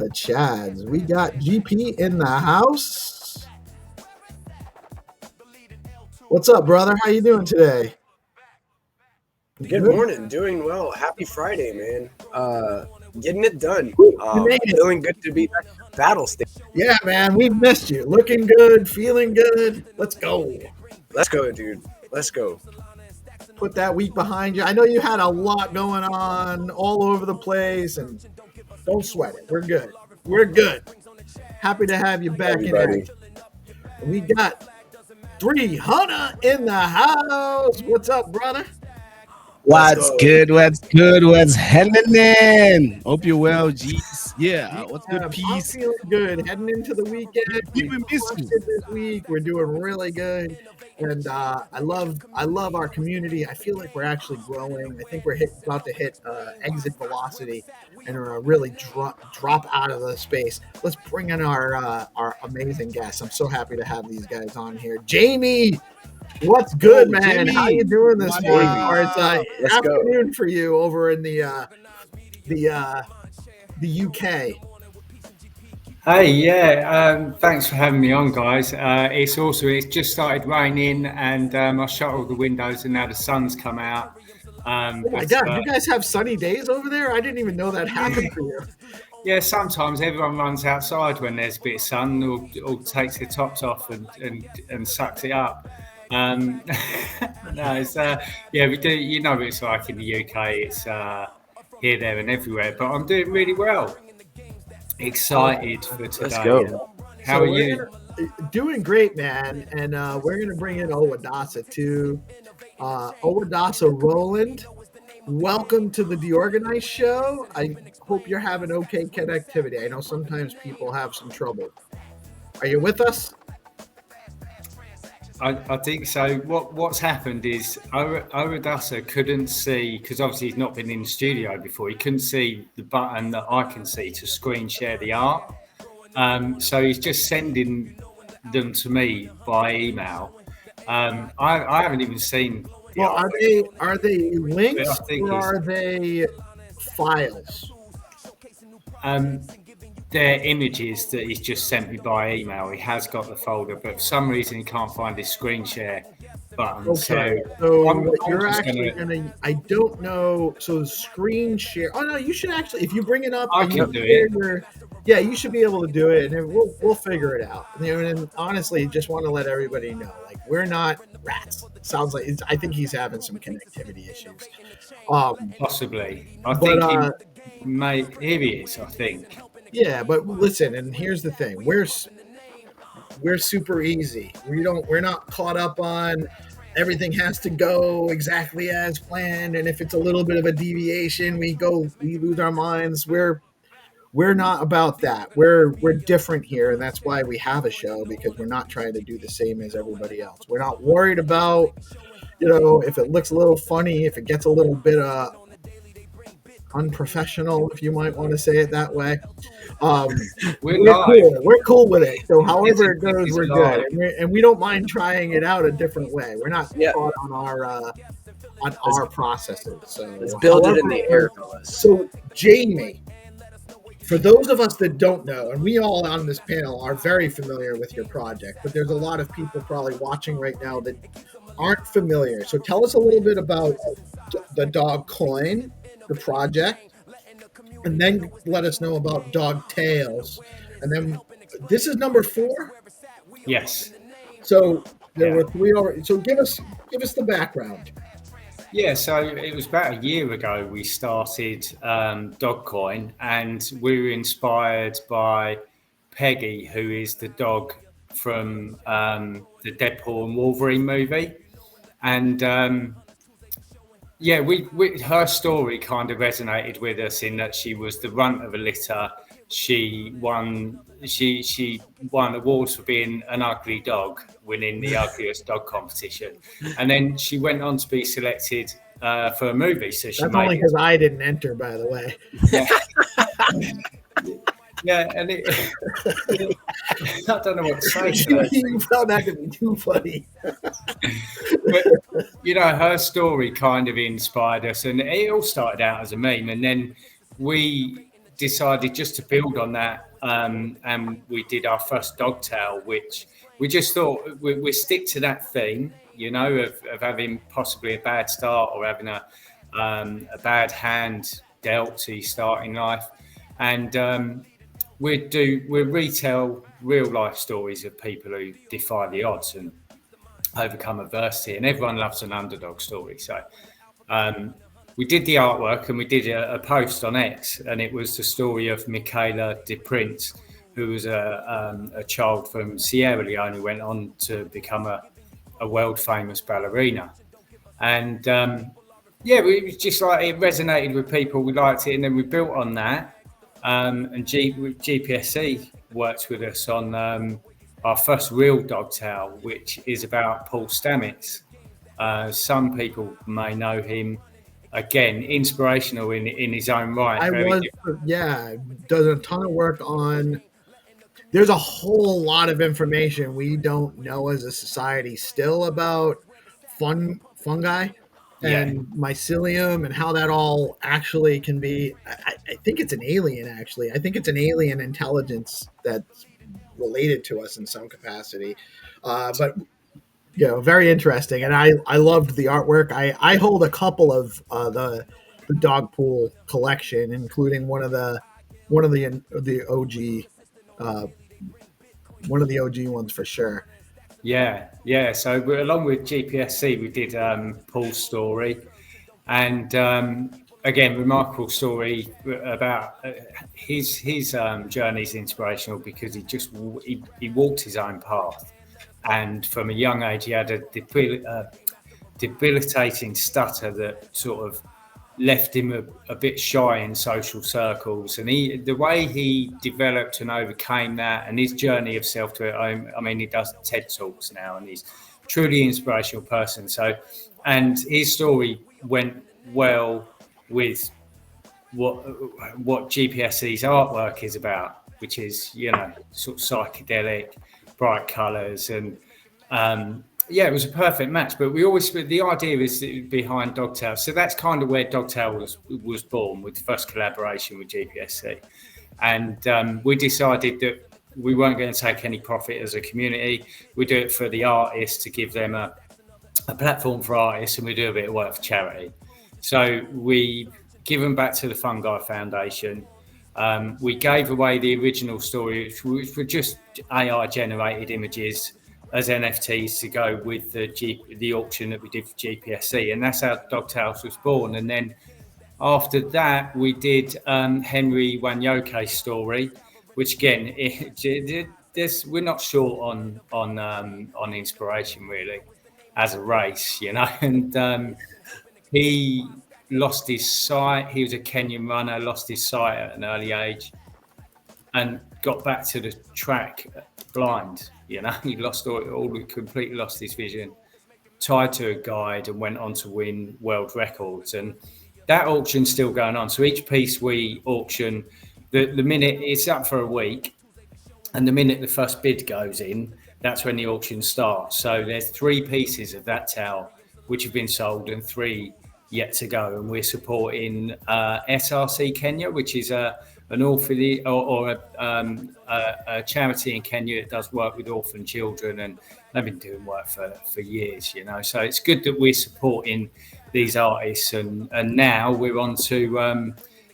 the Chads. We got GP in the house. What's up, brother? How you doing today? Good morning. Doing well. Happy Friday, man. Getting it done. Feeling good to be back at battle stage. Yeah, man. We missed you. Looking good, feeling good. Let's go. Let's go, dude. Let's go. Put that week behind you. I know you had a lot going on all over the place, and don't sweat it. We're good. We're good. Happy to have you back in action. We got 300 in the house. What's up, brother? What's good? What's happening? Hope you're well, G's. Yeah, what's good, Peace? I'm feeling good. Heading into the weekend. We missed it this week. We're doing really good. And I love our community. I feel like we're actually growing. I think we're about to hit exit velocity and really drop out of the space. Let's bring in our amazing guests. I'm so happy to have these guys on here. Jamie, what's good, man? Jamie, how you doing this morning? Or it's afternoon for you over in the UK. Hey, yeah, thanks for having me on, guys. It's awesome. It's just started raining, and I shut all the windows, and now the sun's come out. Oh my God, you guys have sunny days over there? I didn't even know that happened for you. Yeah, sometimes everyone runs outside when there's a bit of sun, or takes their tops off and sucks it up. No, it's we do. You know, it's like in the UK. It's here, there, and everywhere. But I'm doing really well. Excited for today. Let's go. How are you? Doing great, man. And we're gonna bring in Owadasa too. Owadasa Roland, welcome to the DeOrganized show. I hope you're having okay connectivity. I know sometimes people have some trouble. Are you with us? I think so. What's happened is Owadasa couldn't see, because obviously he's not been in the studio before. He couldn't see the button that I can see to screen share the art. So he's just sending them to me by email. I haven't even seen. Well, are they links or are they files? They're images that he's just sent me by email. He has got the folder, but for some reason he can't find his screen share button. Okay, so you're actually gonna. I don't know. So screen share. Oh no, you should actually. If you bring it up, I can do it. Yeah, you should be able to do it, and then we'll figure it out. And honestly, just want to let everybody know, like, we're not rats. Sounds like I think he's having some connectivity issues. Possibly. I think here he is. I think. Yeah, but listen, and here's the thing: we're super easy. We're not caught up on everything has to go exactly as planned, and if it's a little bit of a deviation, we lose our minds. We're not about that. We're different here, and that's why we have a show, because we're not trying to do the same as everybody else. We're not worried about, if it looks a little funny, if it gets a little bit unprofessional, if you might want to say it that way. We're cool with it. So however it goes, we're good, and we don't mind trying it out a different way. We're not caught on our processes. So let's build it in the air, fellas. So Jamie, for those of us that don't know, and we all on this panel are very familiar with your project, but there's a lot of people probably watching right now that aren't familiar. So tell us a little bit about the dog coin, the project, and then let us know about Dog Tales. And then this is number 4? Yes. So there were 3 already. So give us the background. Yeah, so it was about a year ago we started Dogcoin, and we were inspired by Peggy, who is the dog from the Deadpool and Wolverine movie. And her story kind of resonated with us in that she was the runt of a litter. She won awards for being an ugly dog, winning the ugliest dog competition, and then she went on to be selected for a movie. So that's only because I didn't enter, by the way. Yeah, and I don't know what to say. You found that to be too funny. But, her story kind of inspired us, and it all started out as a meme, and then we decided just to build on that, and we did our first dog tale, which we just thought we stick to that theme, of having possibly a bad start or having a bad hand dealt to you starting life, and we retell real life stories of people who defy the odds and overcome adversity, and everyone loves an underdog story. So we did the artwork and we did a post on X, and it was the story of Michaela de Prince, who was a child from Sierra Leone who went on to become a world famous ballerina. And it was just like, it resonated with people. We liked it, and then we built on that. And GPSC worked with us on our first real dog tale, which is about Paul Stamets. Some people may know him. Again, inspirational in his own right. Does a ton of work on. There's a whole lot of information we don't know as a society still about fungi and mycelium and how that all actually can be. I think it's an alien, actually. I think it's an alien intelligence that's related to us in some capacity. But very interesting. And I loved the artwork. I hold a couple of the dog pool collection, including one of the OG one of the OG ones for sure. Yeah. So along with GPSC, we did Paul's story, and again, remarkable story about his journey is inspirational because he walked his own path, and from a young age he had a debilitating stutter that sort of left him a bit shy in social circles, and the way he developed and overcame that, and his journey of self-development. I mean, he does TED Talks now, and he's truly inspirational person. So, and his story went well with what GPSC's artwork is about, which is sort of psychedelic, bright colours, and it was a perfect match. But the idea is behind Dogtail. So that's kind of where Dogtail was born, with the first collaboration with GPSC. And we decided that we weren't going to take any profit as a community. We do it for the artists, to give them a platform for artists, and we do a bit of work for charity. So we give them back to the Fungi Foundation. We gave away the original story, which were just AI generated images, as NFTs to go with the auction that we did for GPSC, and that's how Dogtails was born. And then after that, we did Henry Wanyoke's story, which again, we're not short on inspiration really as a race, and he lost his sight. He was a Kenyan runner, lost his sight at an early age, and got back to the track blind. He completely lost his vision, tied to a guide, and went on to win world records. And that auction's still going on. So each piece we auction, the minute it's up for a week, and the minute the first bid goes in, that's when the auction starts. So there's 3 pieces of that towel which have been sold and 3 yet to go. And we're supporting SRC Kenya, which is an orphanage or a charity in Kenya that does work with orphan children, and they've been doing work for years, So it's good that we're supporting these artists, and now we're on to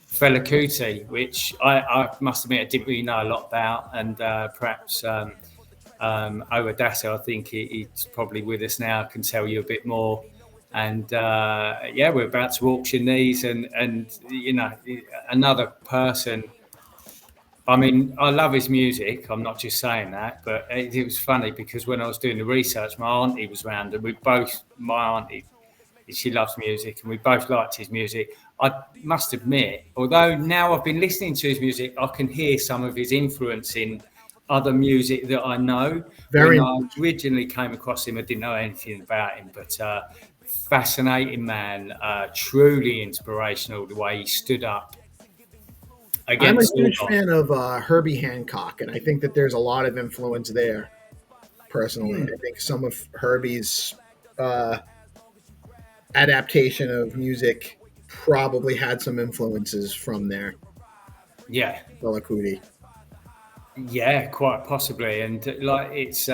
Fela Kuti, which I must admit I didn't really know a lot about, and perhaps Owadasa, I think he's probably with us now, can tell you a bit more. And we're about to auction these, and another person. I mean, I love his music. I'm not just saying that, but it was funny because when I was doing the research, my auntie was around, and my auntie, she loves music, and we both liked his music. I must admit, although now I've been listening to his music, I can hear some of his influence in other music that I know. When I originally came across him, I didn't know anything about him, but fascinating man, truly inspirational, the way he stood up. I'm a huge fan of Herbie Hancock, and I think that there's a lot of influence there, personally. I think some of Herbie's adaptation of music probably had some influences from there. Yeah. Dolakudi. Yeah, quite possibly, and like it's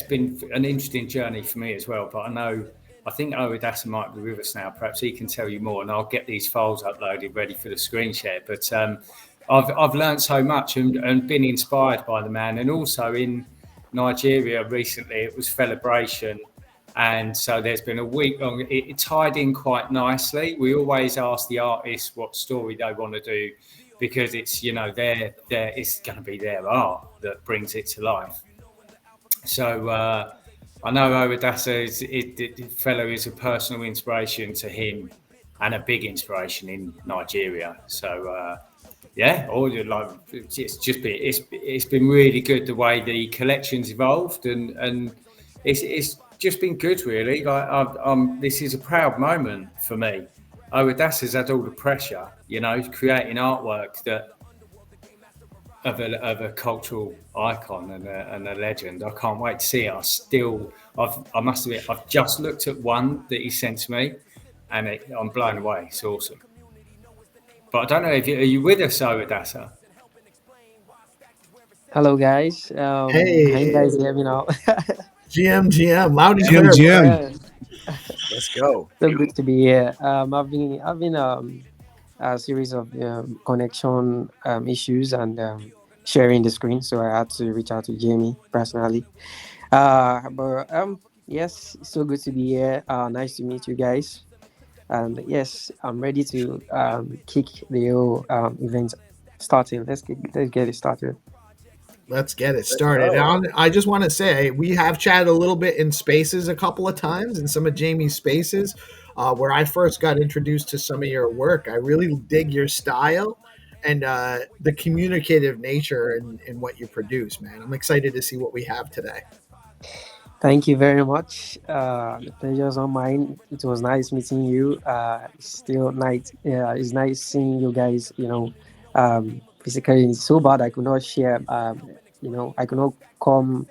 been an interesting journey for me as well. But I think Owadasa might be with us now. Perhaps he can tell you more, and I'll get these files uploaded ready for the screen share. But I've learned so much and been inspired by the man, and also in Nigeria recently it was Celebration, and so there's been a week long. It tied in quite nicely. We always ask the artists what story they want to do, because it's it's going to be their art that brings it to life. So I know Owadasa fellow is a personal inspiration to him and a big inspiration in Nigeria. So it's been really good the way the collection's evolved, and it's just been good really. This is a proud moment for me. Owadasa's had all the pressure, creating artwork of a cultural icon and a legend. I can't wait to see it. I must admit, I've just looked at one that he sent to me, and I'm blown away. It's awesome. But I don't know are you with us, Owadasa? Hello, guys. Hey. Can you guys hear me now? GM, loud and clear. GM. Let's go. So good to be here. I've been a series of connection issues and sharing the screen, so I had to reach out to Jamie personally. But yes, so good to be here. Nice to meet you guys. And yes, I'm ready to kick the whole event starting. Let's get it started. Let's get it started. I just want to say we have chatted a little bit in Spaces a couple of times, in some of Jamie's Spaces, where I first got introduced to some of your work. I really dig your style and the communicative nature in what you produce, man. I'm excited to see what we have today. Thank you very much. The pleasure's on mine. It was nice meeting you. It's still nice. Yeah, it's nice seeing you guys. Physically, it's so bad I could not share. I could not come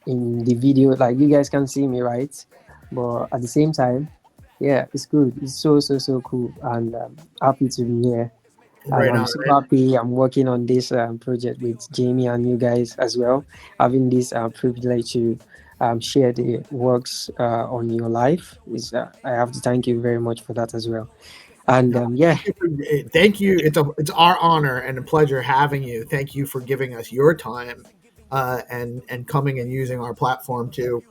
in the video. Like, you guys can see me, right? But at the same time, yeah, it's good. It's so cool, and happy to be here. Right I'm on, so right? happy. I'm working on this project with Jamie and you guys as well. Having this privilege to share the works on your life is I have to thank you very much for that as well. And Thank you. It's our honor and a pleasure having you. Thank you for giving us your time and coming and using our platform to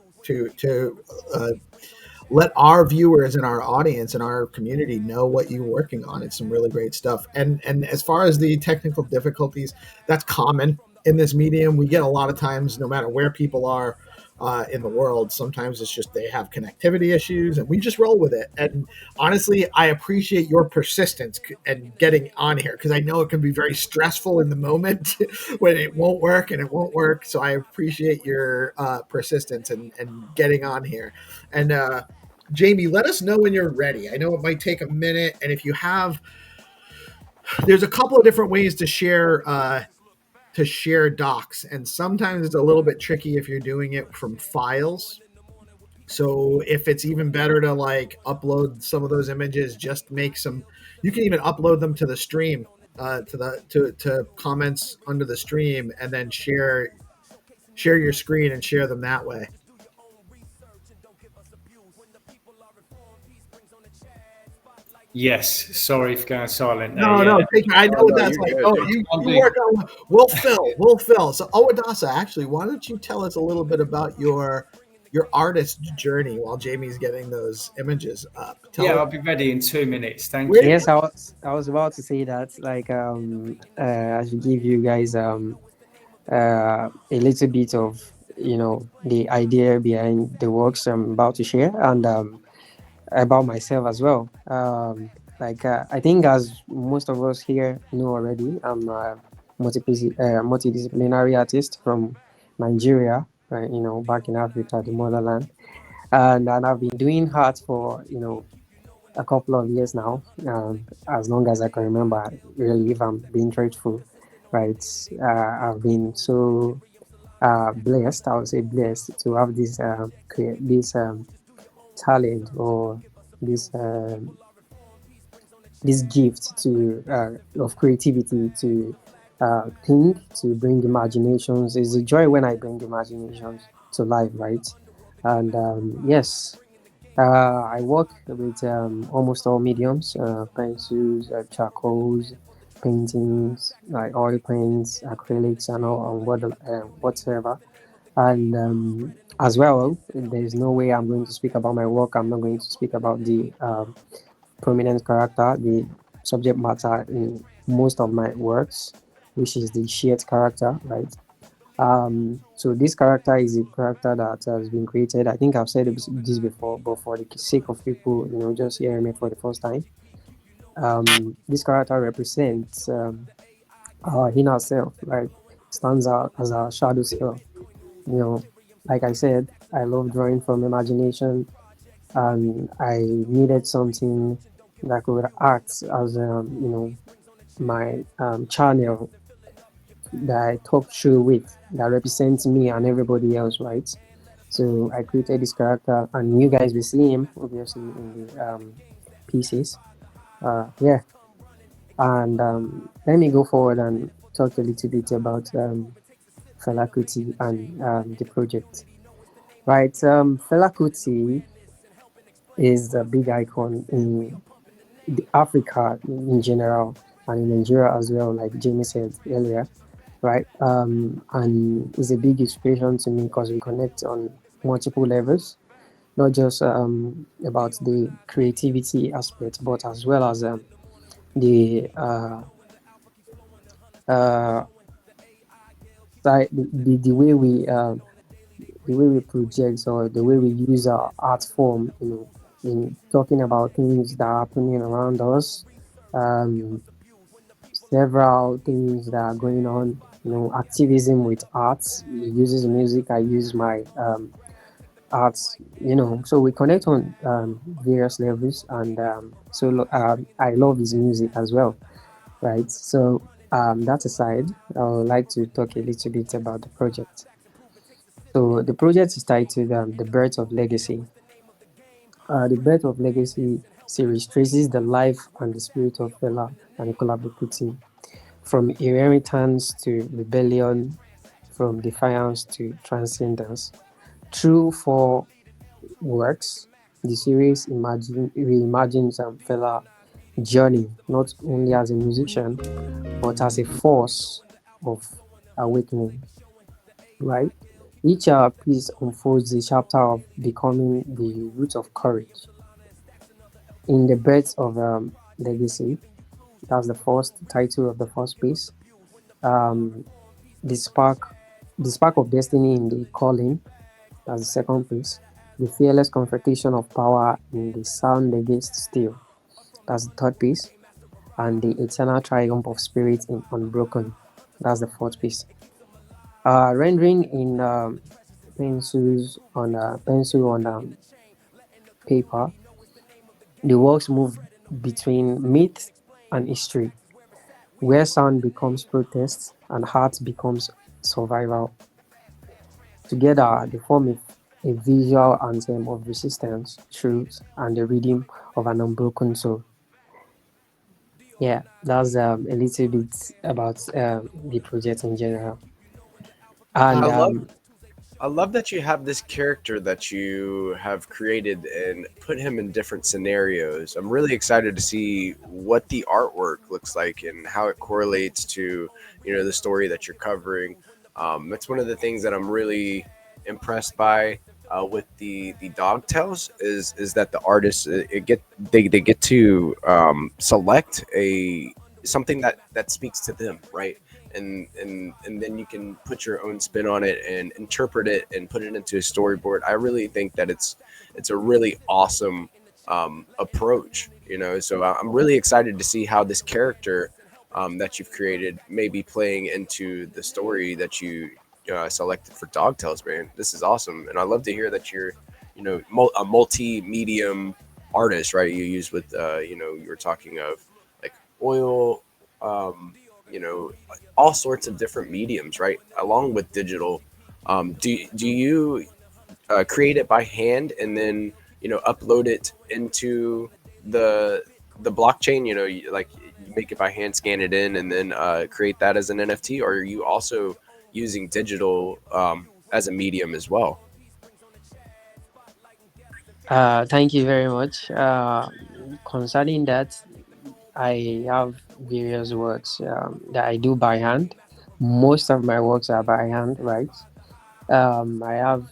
let our viewers and our audience and our community know what you're working on. It's some really great stuff. And as far as the technical difficulties, that's common in this medium. We get a lot of times, no matter where people are in the world, sometimes it's just they have connectivity issues, and we just roll with it. And honestly, I appreciate your persistence and getting on here, because I know it can be very stressful in the moment when it won't work and it won't work. So I appreciate your persistence and getting on here. And Jamie, let us know when you're ready. I know it might take a minute, and if you have, there's a couple of different ways to share docs, and sometimes it's a little bit tricky if you're doing it from files. So if it's even better to like upload some of those images, just make some. You can even upload them to the stream, to comments under the stream, and then share your screen and share them that way. Yes, sorry for going silent there. No, I know what that's like. You work on. We'll fill. So Owadasa, actually, why don't you tell us a little bit about your artist journey while Jamie's getting those images up? I'll be ready in 2 minutes. Thank you. Yes, I was about to say that. Like, I should give you guys a little bit of the idea behind the works I'm about to share, and about myself as well. I think, as most of us here know already, I'm a multidisciplinary artist from Nigeria, back in Africa, the motherland. And I've been doing art for, a couple of years now, as long as I can remember, really, if I'm being truthful, right? I've been so blessed, I would say blessed, to have this talent, or this this gift to of creativity to think, to bring imaginations. It's a joy when I bring imaginations to life, right? And yes, I work with almost all mediums: pencils, charcoals, paintings, like oil paints, acrylics, and all, and whatsoever. And as well, there's no way I'm going to speak about my work. I'm not going to speak about the prominent character, the subject matter in most of my works, which is the shared character, right? So this character is a character that has been created. I think I've said this before, but for the sake of people, just hearing me for the first time, this character represents our inner self, right? Stands out as our shadow self. You know, like I said, I love drawing from imagination, and I needed something that could act as my channel that I talk through with, that represents me and everybody else, right? So I created this character, and you guys will see him obviously in the pieces. Yeah, and let me go forward and talk a little bit about Fela Kuti and the project. Right, Fela Kuti is a big icon in Africa in general and in Nigeria as well, like Jamie said earlier, right? And it's a big inspiration to me because we connect on multiple levels, not just about the creativity aspect, but as well as the uh, the way we project, or the way we use our art form, in talking about things that are happening around us. Um, Several things that are going on, activism with arts. He uses music, I use my arts, so we connect on various levels. And I love his music as well, right? So that aside, I would like to talk a little bit about the project. So the project is titled The Birth of Legacy. The Birth of Legacy series traces the life and the spirit of Fela Anikulapo Kuti, from inheritance to rebellion, from defiance to transcendence. Through four works, the series reimagines Fela's journey not only as a musician, but as a force of awakening, right? Each piece unfolds the chapter of becoming the root of courage. In the birth of legacy, that's the first title of the first piece. Um, the spark, the spark of destiny in the calling, that's the second piece. The fearless confrontation of power in the sound against steel, that's the third piece. And the eternal triumph of spirit in unbroken, that's the fourth piece. Rendering in pencil on paper, the works move between myth and history, where sound becomes protest and heart becomes survival. Together, they form a visual anthem of resistance, truth, and the rhythm of an unbroken soul. Yeah, that's a little bit about the project in general. I And love I love that you have this character that you have created and put him in different scenarios. I'm really excited to see what the artwork looks like and how it correlates to, the story that you're covering. That's one of the things that I'm really impressed by with the dog tales is that the artists they get to select a something that speaks to them, right? And then you can put your own spin on it and interpret it and put it into a storyboard. I really think that it's a really awesome approach, So I'm really excited to see how this character that you've created may be playing into the story that you selected for Dog Tales, man. This is awesome, and I love to hear that you're a multi-medium artist, right? You use with you were talking of like oil, you know, all sorts of different mediums, right? Along with digital. Do you create it by hand and then upload it into the the blockchain, you make it by hand, scan it in, and then create that as an NFT, or are you also using digital as a medium as well? Thank you very much. Concerning that, I have various works that I do by hand. Most of my works are by hand, right? I have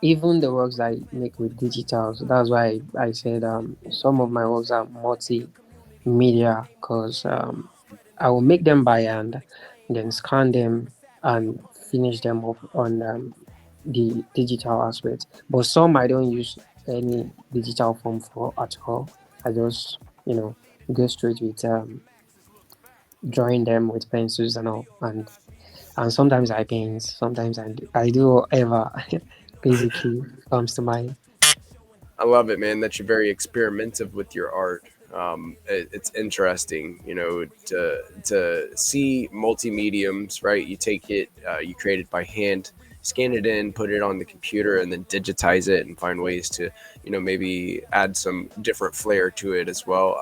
even the works I make with digital. So that's why I said some of my works are multimedia, because I will make them by hand, then scan them and finish them off on the digital aspect. But some I don't use any digital form for at all. I just, go straight with drawing them with pencils and all. And sometimes I paint, sometimes I do whatever basically comes to mind. I love it, man, that you're very experimentative with your art. It's interesting, to see multi-mediums, right? You take it, you create it by hand, scan it in, put it on the computer, and then digitize it and find ways to, maybe add some different flair to it as well.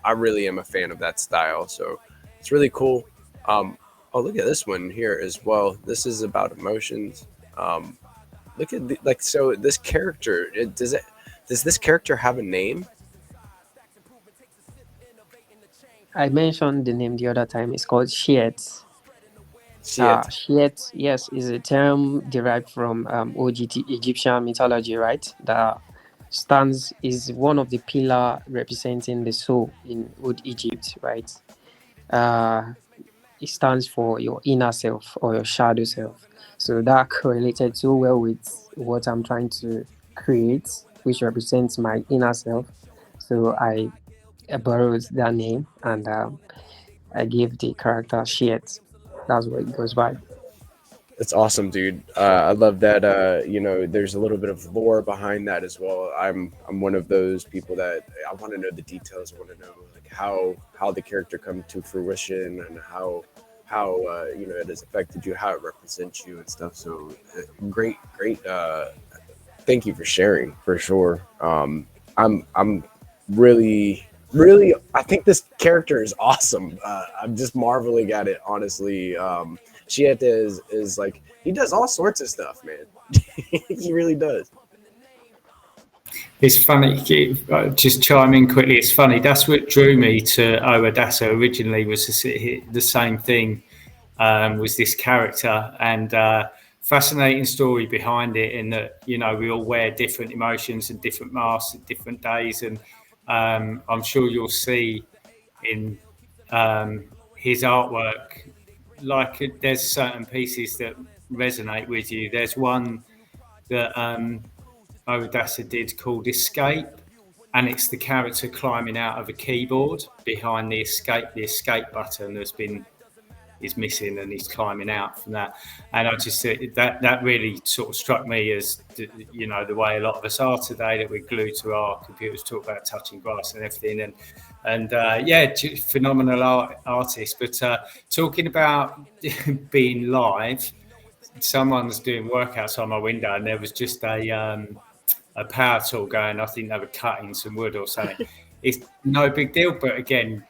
I really am a fan of that style, so it's really cool. Oh, look at this one here as well. This is about emotions. Look at so this character. Does this character have a name? I mentioned the name the other time. It's called Shiet. Shit. Shiet, yes, is a term derived from OGT Egyptian mythology, right? That is one of the pillar representing the soul in old Egypt, right? It stands for your inner self or your shadow self. So that correlated so well with what I'm trying to create, which represents my inner self. So I borrowed that name and I gave the character Shiet. That's what it goes by. That's awesome, dude. I love that. There's a little bit of lore behind that as well. I'm one of those people that I want to know the details. I want to know like how the character come to fruition and how it has affected you, how it represents you and stuff. So great. Thank you for sharing, for sure. I'm really, really. I think this character is awesome. I'm just marveling at it, honestly. Shieta is like, he does all sorts of stuff, man. He really does. It's funny, just chime in quickly. It's funny. That's what drew me to Owadasa originally, was the same thing, was this character, and fascinating story behind it, in that, we all wear different emotions and different masks at different days. And I'm sure you'll see in his artwork, like there's certain pieces that resonate with you. There's one that Owadasa did called Escape, and it's the character climbing out of a keyboard behind the escape button is missing, and he's climbing out from that. And I just said that really sort of struck me as the way a lot of us are today, that we're glued to our computers, talk about touching grass and everything, and phenomenal artist. But talking about being live, someone's doing work outside my window, and there was just a power tool going. I think they were cutting some wood or something. It's no big deal, but again,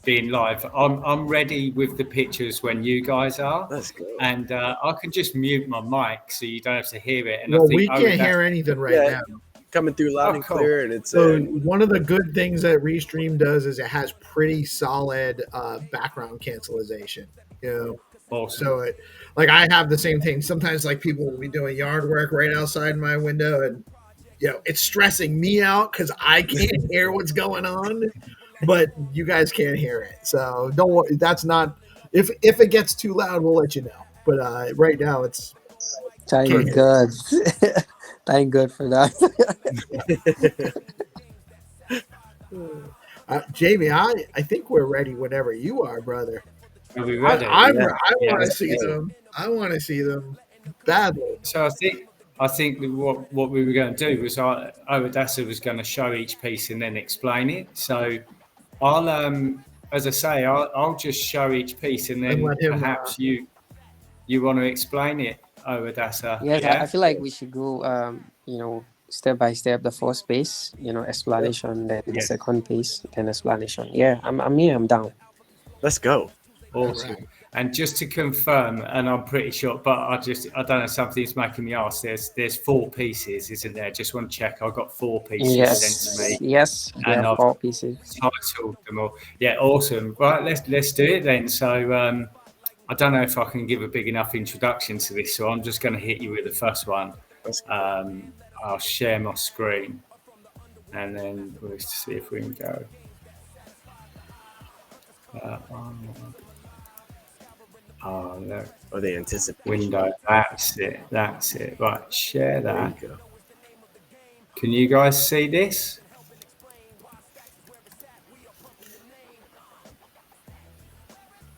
being live, I'm ready with the pictures when you guys are. That's good. And I can just mute my mic so you don't have to hear it. And well, I think, we can't hear anything right now. Coming through loud and clear, and it's so one of the good things that Restream does is it has pretty solid background cancellation. Awesome. So I have the same thing. Sometimes like people will be doing yard work right outside my window, and it's stressing me out because I can't hear what's going on, but you guys can't hear it. So don't worry. That's not, if it gets too loud, we'll let you know. But right now it's. Thank God. Thank God for that. Jamie, I think we're ready whenever you are, brother. Are we ready? I want to see them. I want to see them badly. So I think what we were going to do was Owadasa was going to show each piece and then explain it. So I'll, as I say, I'll just show each piece, and then perhaps you want to explain it, Owadasa. Yes, yeah? I feel like we should go, step by step. The first piece, explanation, then the second piece, then explanation. Yeah, I'm here. I'm down. Let's go. Awesome. Right. And just to confirm, and I'm pretty sure, but I don't know, something's making me ask. There's 4 pieces, isn't there? Just want to check. I got 4 pieces sent to me, Yes. There and are I've 4 pieces. titled them all. Yeah, awesome. Right, let's do it then. So I don't know if I can give a big enough introduction to this, so I'm just going to hit you with the first one. I'll share my screen, and then we'll see if we can go. Oh, look. Oh, the anticipation. Window. That's it. Right, share that. There you go. Can you guys see this?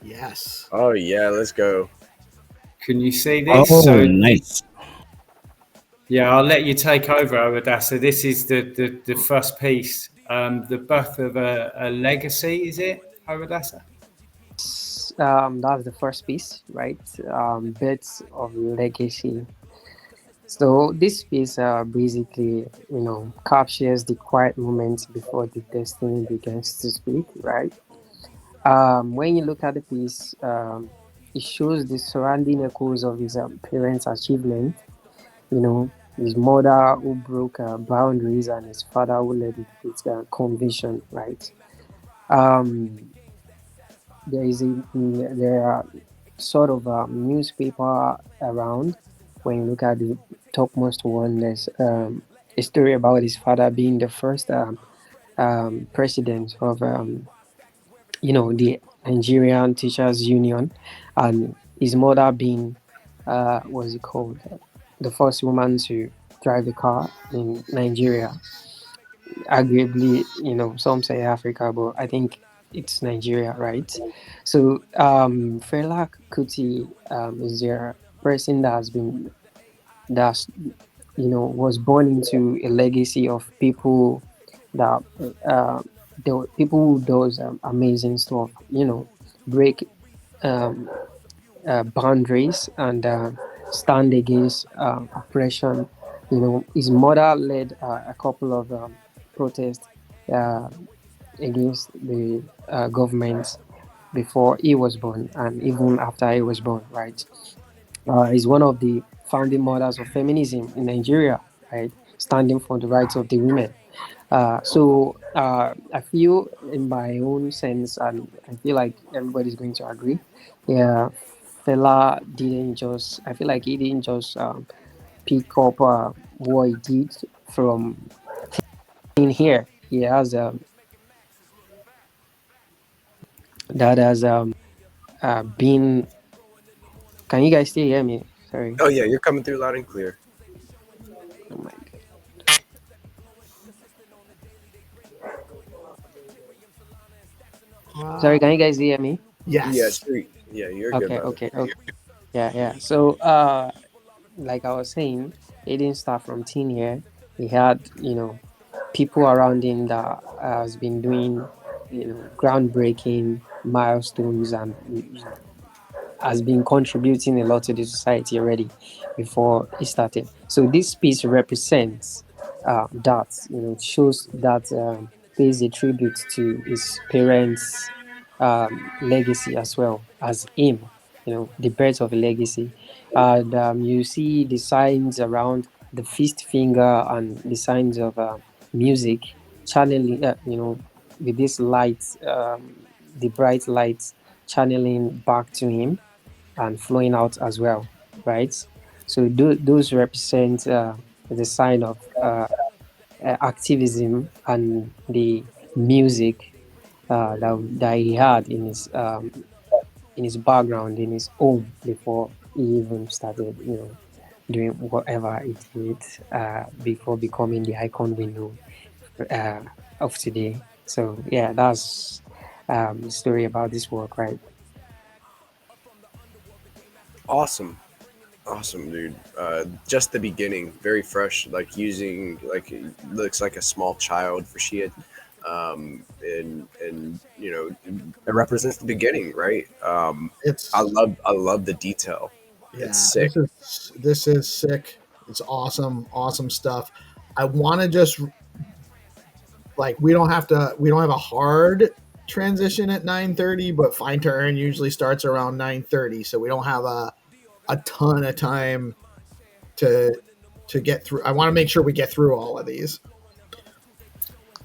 Yes. Oh yeah, let's go. Can you see this? Oh, nice. Yeah, I'll let you take over, Owadasa. This is the first piece, the birth of a legacy. Is it, Owadasa? That's the first piece, right? Bits of legacy. So this piece basically, captures the quiet moments before the destiny begins to speak, right? When you look at the piece, it shows the surrounding echoes of his parents' achievement. His mother who broke boundaries and his father who led with conviction, right? Um, there are sort of a newspaper around. When you look at the topmost one, there's a story about his father being the first president of the Nigerian Teachers Union, and his mother being what's it called, the first woman to drive a car in Nigeria. Arguably, some say Africa, but I think it's Nigeria, right? So Fela Kuti is there person that's was born into a legacy of people that the people who does amazing stuff, break boundaries and stand against oppression. His mother led a couple of protests uh, against the government before he was born and even after he was born, right? He's one of the founding mothers of feminism in Nigeria, right? Standing for the rights of the women. So I feel, in my own sense, and I feel like everybody's going to agree. Yeah, Fela didn't just. I feel like he didn't just pick up what he did from in here. He has that has been. Can you guys still hear me? Sorry. Oh yeah, you're coming through loud and clear. Oh my God. Sorry, can you guys hear me? Yes. You're Okay, good, brother. okay. Yeah. So, like I was saying, he didn't start from teen year. He had, people around him that has been doing, groundbreaking milestones and has been contributing a lot to the society already before he started. So this piece represents that, it shows that pays a tribute to his parents' legacy as well as him, the birth of a legacy. And you see the signs around the fist finger and the signs of music channeling, with this light, the bright lights channeling back to him and flowing out as well, right? So those represent the sign of activism and the music that he had in his background, in his home before he even started, doing whatever he did before becoming the icon we know of today. So yeah, that's the story about this work, right? Awesome, dude. Just the beginning, very fresh. Like using it looks like a small child for Shia, and it represents the beginning, right? It's I love the detail. yeah. It's sick. This is sick. It's awesome stuff. I want to just like we don't have a hard transition at 9:30, but fine turn usually starts around 9:30, so we don't have a ton of time to get through. I want to make sure we get through all of these.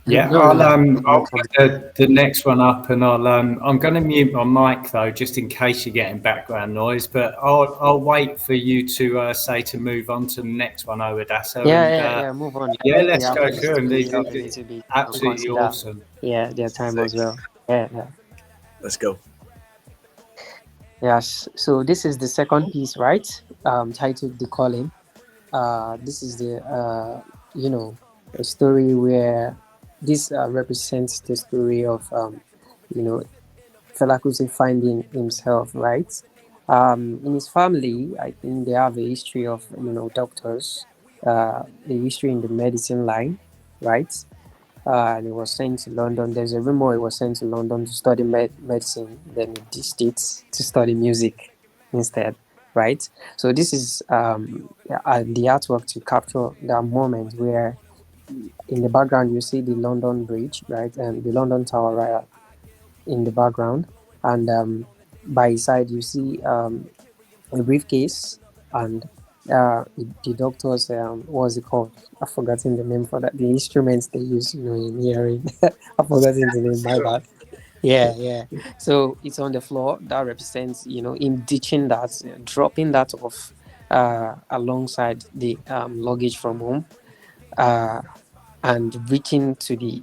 Yeah, I'll put the next one up, and I'm going to mute my mic though, just in case you're getting background noise. But I'll wait for you to say to move on to the next one, Owadasa. Yeah, move on. Yeah, let's go through them. Absolutely awesome. Yeah, their time as well. Yeah. Let's go. Yes. So this is the second piece, right? Titled "The Calling." This is the a story where this represents the story of Fela Kuti finding himself, right? In his family, I think they have a history of doctors, a history in the medicine line, right? And he was sent to London. There's a rumor he was sent to London to study medicine, then he States to study music instead, right? So this is the artwork to capture that moment where in the background you see the London Bridge, right, and the London Tower right in the background, and by his side you see a briefcase and the doctors, what's it called? I've forgotten the name for that. The instruments they use, in hearing. I've forgotten the name. My bad. Yeah. So it's on the floor. That represents, him ditching that, dropping that off alongside the luggage from home, and reaching to the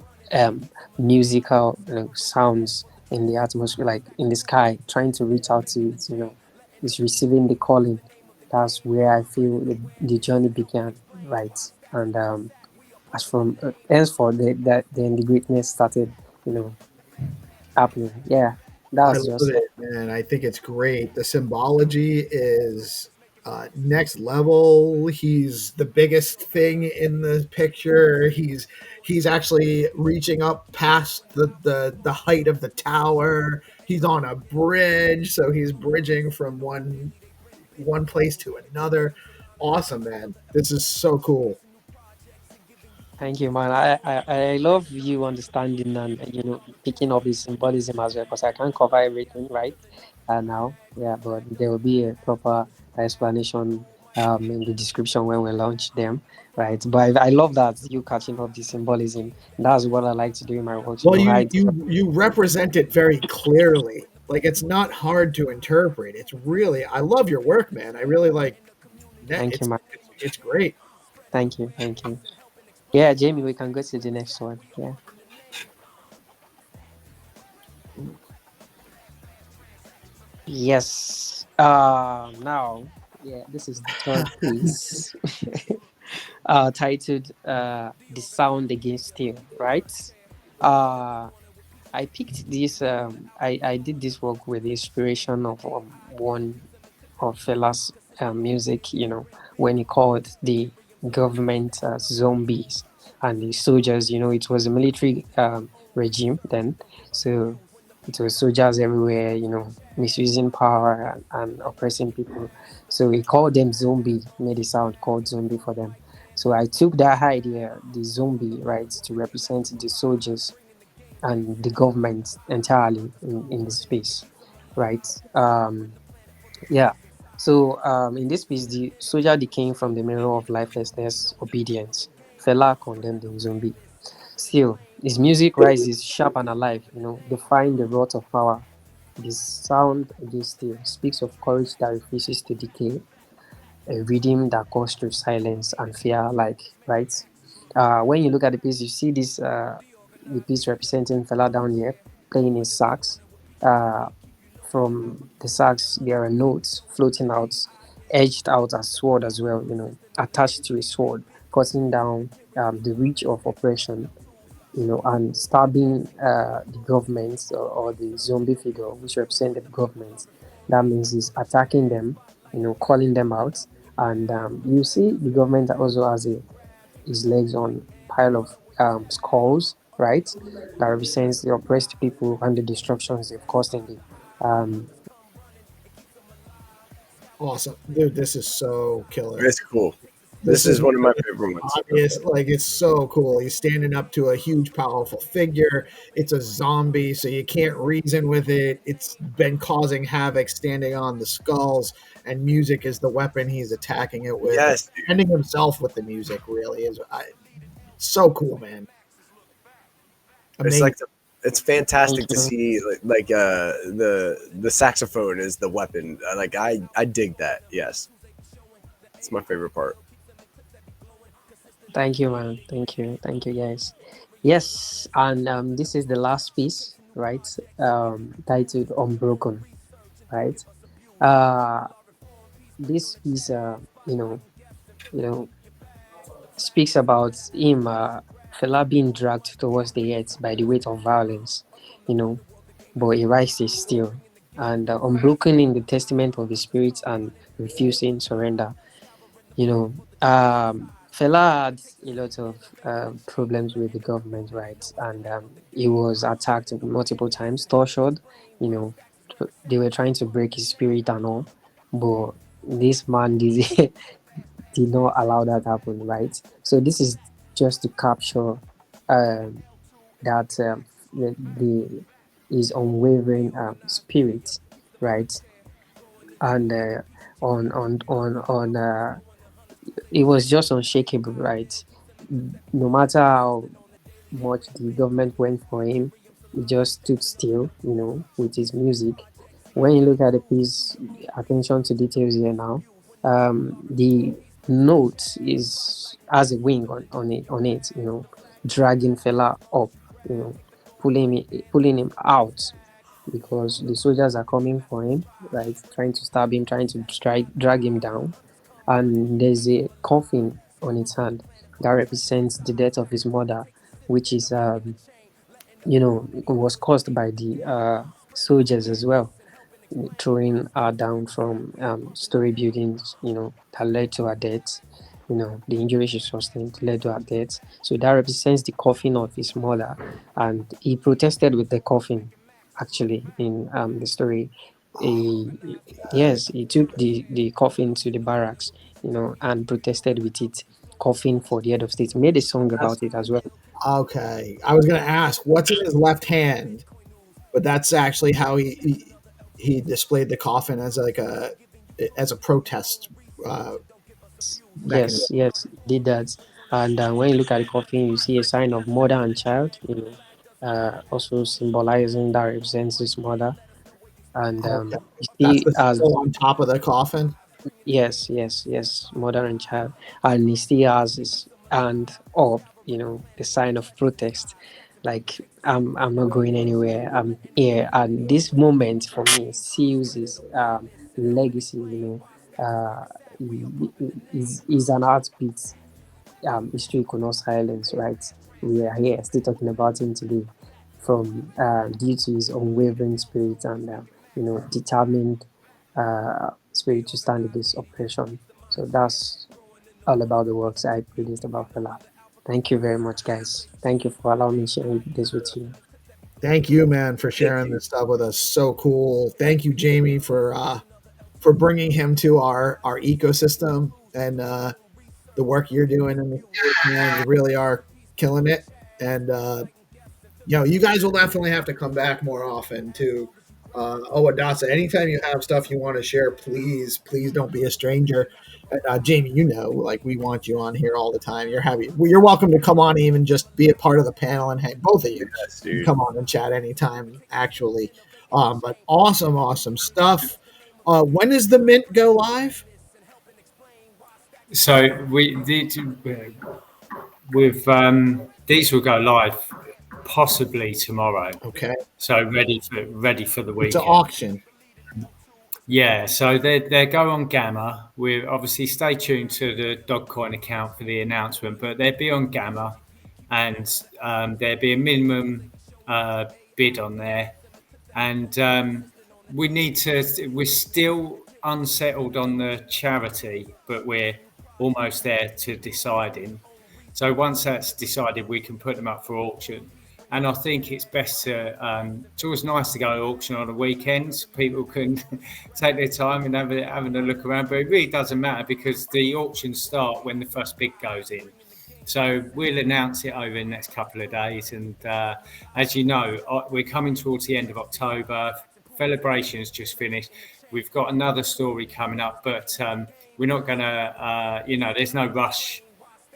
musical sounds in the atmosphere, like in the sky, trying to reach out to it. It's receiving the calling. That's where I feel the journey began, right? And as from henceforth, then the greatness started, happening. Yeah, that's just it, man. I think it's great. The symbology is next level. He's the biggest thing in the picture. He's actually reaching up past the height of the tower. He's on a bridge, so he's bridging from one place to another. Awesome, man. This is so cool. Thank you, man. I love you understanding and picking up the symbolism as well, because I can't cover everything right now. Yeah, but there will be a proper explanation in the description when we launch them, right? But I love that you catching up the symbolism. That's what I like to do in my work. Well, you represent it very clearly. Like, it's not hard to interpret. It's really, I love your work, man. I really like. Thank you, man. It's great. Thank you. Yeah, Jamie, we can go to the next one. Yeah. Yes. Now, this is the third piece. Titled "The Sound Against Steel." Right. I picked this. I did this work with the inspiration of one of Fela's music. When he called the government zombies and the soldiers. It was a military regime then, so it was soldiers everywhere. Misusing power and oppressing people. So he called them zombie. Made a sound called zombie for them. So I took that idea, the zombie, right, to represent the soldiers and the government entirely in the space, right? Yeah. So in this piece, the soldier decaying from the mirror of lifelessness, obedience. Fela condemned the zombie. Still, his music rises sharp and alive, defying the wrath of power. The sound against steel speaks of courage that refuses to decay, a rhythm that goes through silence and fear, right? When you look at the piece, you see this the piece representing Fela down here playing his sax. From the sax, there are notes floating out, edged out as sword as well, attached to a sword, cutting down the reach of oppression, and stabbing the government or the zombie figure, which represents the government. That means he's attacking them, calling them out. And you see the government also has his legs on pile of skulls, right? That represents the oppressed people and the destructions they've caused in the Awesome, dude. This is so killer. It's cool. This is one of my favorite ones. Obvious, like it's so cool. He's standing up to a huge, powerful figure. It's a zombie, so you can't reason with it. It's been causing havoc, standing on the skulls, and music is the weapon he's attacking it with. Yes, Ending himself with the music really is so cool, man. Amazing. It's fantastic to see the saxophone is the weapon. Like I dig that. Yes, it's my favorite part. Thank you, man. Thank you, guys. Yes, and this is the last piece, right? Titled "Unbroken," right? This piece, you know, speaks about him, Fela being dragged towards the earth by the weight of violence, but he rises still, and unbroken in the testament of his spirit and refusing surrender. Fela had a lot of problems with the government, right? And he was attacked multiple times, tortured. They were trying to break his spirit and all, but this man did not allow that happen, right? So this is just to capture that his unwavering spirit, right? And it was just unshakable, right? No matter how much the government went for him, he just stood still, with his music. When you look at the piece, attention to details here now, the note has a wing on it, dragging Fela up, pulling him out because the soldiers are coming for him, right? Trying to stab him, trying to drag him down. And there's a coffin on its hand that represents the death of his mother, which is, was caused by the soldiers as well, throwing her down from story buildings, that led to her death. The injury she sustained led to her death. So that represents the coffin of his mother, and he protested with the coffin. Actually, in the story, he took the coffin to the barracks, and protested with it, coffin for the head of state. Made a song about it as well. Okay, I was going to ask what's in his left hand, but that's actually how he displayed the coffin as a protest. Yes, did that. And when you look at the coffin, you see a sign of mother and child, also symbolizing that represents his mother. And that's the symbol on top of the coffin. Yes, mother and child, and he still has his hand up, the sign of protest. Like I'm not going anywhere. I'm here, and this moment for me seals his legacy. Is an heartbeat. History could not silence. Right, we are here still talking about him today, from due to his unwavering spirit and determined spirit to stand against oppression. So that's all about the works I produced about Fela. Thank you very much, guys. Thank you for allowing me to share this with you. Thank you, man, for sharing this stuff with us. So cool. Thank you, Jamie, for bringing him to our ecosystem and the work you're doing in the space, man. You really are killing it. And you guys will definitely have to come back more often to Owadasa. Anytime you have stuff you want to share, please don't be a stranger. Jamie, like we want you on here all the time. You're welcome to come on, even just be a part of the panel and hang. Both of you come on and chat anytime, actually. But awesome stuff. When does the mint go live? So these will go live possibly tomorrow. Okay. So ready for the weekend. It's an auction. Yeah, so they go on Gamma. We'll obviously stay tuned to the Dogcoin account for the announcement, but they'll be on Gamma, and there'll be a minimum bid on there. And we're still unsettled on the charity, but we're almost there to deciding. So once that's decided, we can put them up for auction. And I think it's best to. It's always nice to go to auction on the weekends. People can take their time and having a look around, but it really doesn't matter because the auctions start when the first bid goes in. So we'll announce it over the next couple of days. And as you know, we're coming towards the end of October. Celebration's just finished. We've got another story coming up, but we're not going to, there's no rush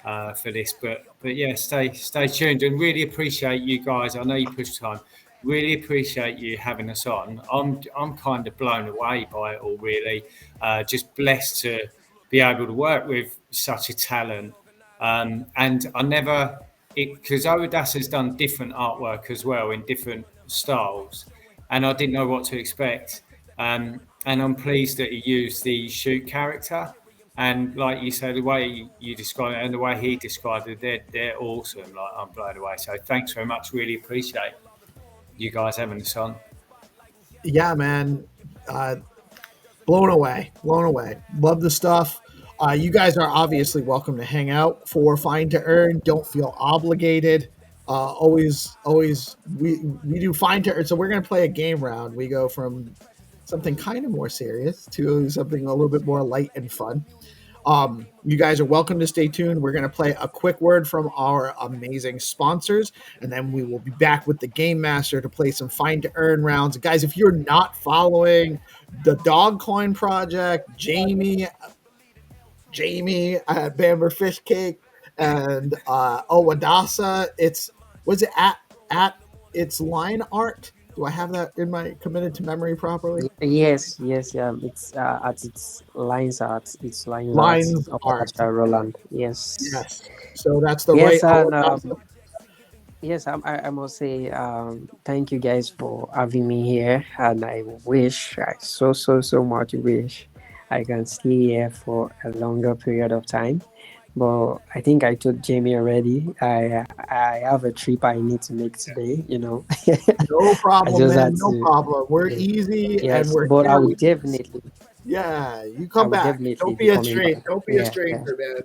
for this. But yeah, stay tuned and really appreciate you guys. I know you push time. Really appreciate you having us on. I'm kind of blown away by it all, really. Just blessed to be able to work with such a talent. And I never, because Owadasa's done different artwork as well in different styles, and I didn't know what to expect. And I'm pleased that he used the shoot character. And like you say, the way you describe it and the way he described it, they're awesome. Like, I'm blown away. So thanks very much. Really appreciate you guys having us on. Yeah, man. Blown away. Love the stuff. You guys are obviously welcome to hang out for Find to Earn. Don't feel obligated. Always, we do Find to Earn. So we're going to play a game round. We go from something kind of more serious to something a little bit more light and fun. You guys are welcome to stay tuned. We're going to play a quick word from our amazing sponsors, and then we will be back with the Game Master to play some Find to Earn rounds. Guys, if you're not following the Dogcoin Project, Jamie at Bamber Fish Cake, and Owadasa, was it at its line art? Do I have that in my committed to memory properly? Yes, yeah. It's at its lines art. It's lines art. Owadasa Roland. Yes. So that's the yes, right. And, yes, I must say thank you guys for having me here, and I so much wish I can stay here for a longer period of time. But I think I told Jamie already. I have a trip I need to make today. No problem, man. No problem. We're easy, yes, and we're. But I would definitely. Yeah, you come back. Don't be a stranger. Don't be a stranger, man.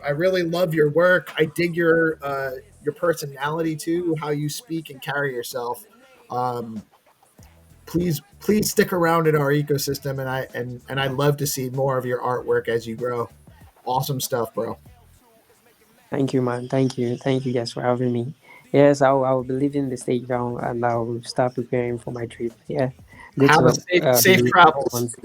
I really love your work. I dig your personality too, how you speak and carry yourself. Please stick around in our ecosystem, and I love to see more of your artwork as you grow. Awesome stuff, bro. Thank you, man. Thank you guys for having me. Yes, I'll be leaving the stage now, and I'll start preparing for my trip. Yeah. Have a safe travels.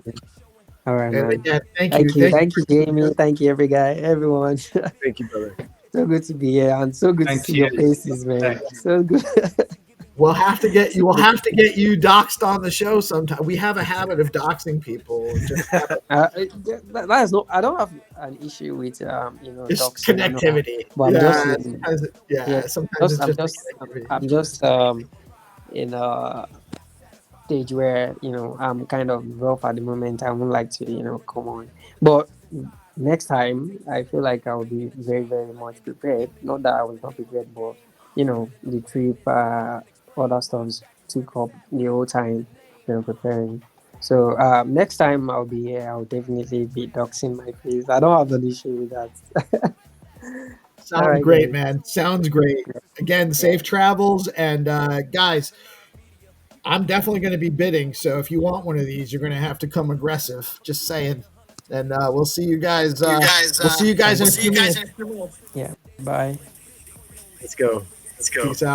All right, man. Again, thank you, Jamie. Thank you, everyone. Thank you, brother. So good to be here, and so good to see your faces, man. So good. We'll have to get you doxed on the show sometime. We have a habit of doxing people. I don't have an issue with just connectivity. But I'm just in a stage where I'm kind of rough at the moment. I would like to come on, but next time I feel like I'll be very, very much prepared. Not that I was not prepared, but the trip, other stuff took up the whole time preparing. So next time I'll be here, I'll definitely be doxing my face. I don't have an issue with that. Sounds great, man. Sounds great. Again, safe travels, and guys, I'm definitely going to be bidding. So if you want one of these, you're going to have to come aggressive. Just saying. And we'll see you guys. We'll see you guys in a few minutes. Yeah. Bye. Let's go. Peace out.